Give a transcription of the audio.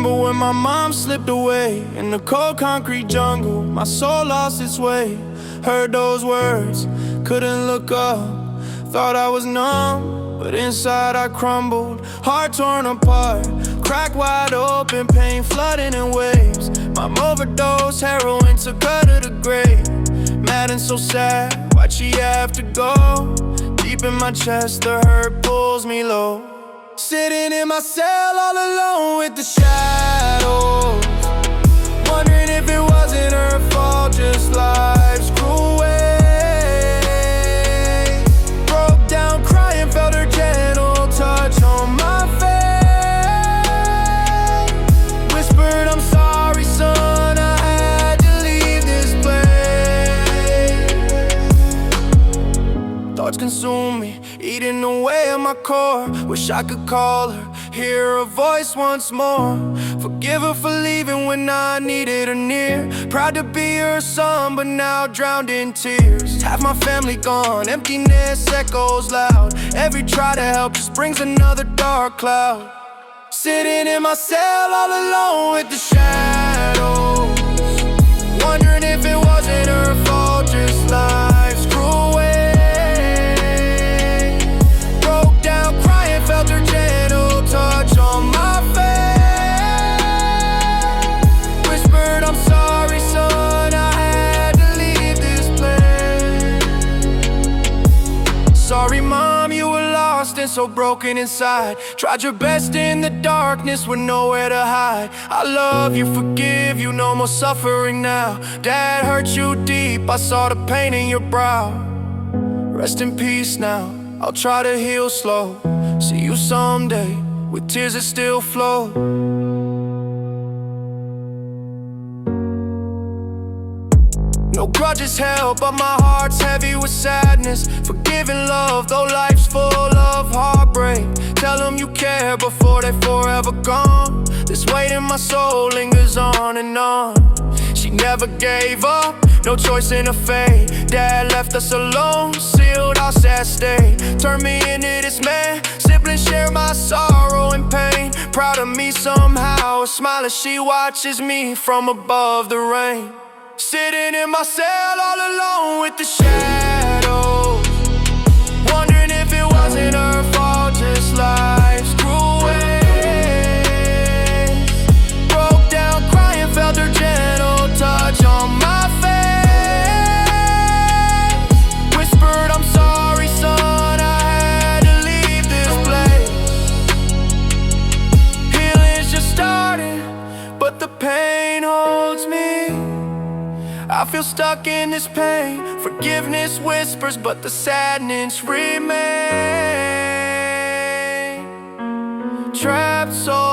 remember when my mom slipped away in the cold concrete jungle. My soul lost its way. Heard those words, couldn't look up. Thought I was numb, but inside I crumbled. Heart torn apart, cracked wide open, pain flooding in waves. Mom overdosed, heroin took her to the grave. Mad and so sad, why'd she have to go? Deep in my chest, the hurt pulls me low. Sitting in my cell all alone with the shadows, wondering if it wasn't her fault, just life's cruel way. Broke down crying, felt her gentle touch on my face. Whispered, I'm sorry son, I had to leave this place. Thoughts consume me, eating away at my core. Wish I could call her, hear her voice once more. Forgive her for leaving when I needed her near. Proud to be her son, but now drowned in tears. Half my family gone, emptiness echoes loud. Every try to help just brings another dark cloud. Sitting in my cell all alone with the shadows, wondering if it wasn't her fault, just life's cruel way. Felt her gentle touch on my face. Whispered, I'm sorry son, I had to leave this place. Sorry mom, you were lost and so broken inside. Tried your best in the darkness with nowhere to hide. I love you, forgive you, no more suffering now. Dad hurt you deep, I saw the pain in your brow. Rest in peace now, I'll try to heal slow. See you someday, with tears that still flow. No grudges held, but my heart's heavy with sadness. Forgiving love, though life's full of heartbreak. Tell them you care before they're forever gone. This weight in my soul lingers on and on. She never gave up, no choice in her fate. Dad left us alone, sealed our sad state. Turned me into this man, siblings share my sorrow and pain. Proud of me somehow, a smile as she watches me from above the rain. Sitting in my cell all alone with the shadows, wondering if it wasn't her fault, just life's cruel ways. Broke down crying, felt her gentle touch on my face. Whispered, I'm sorry son, I had to leave this place. Healing's just starting, but the pain holds me. I feel stuck in this pain. Forgiveness whispers, but the sadness remains. Trapped soul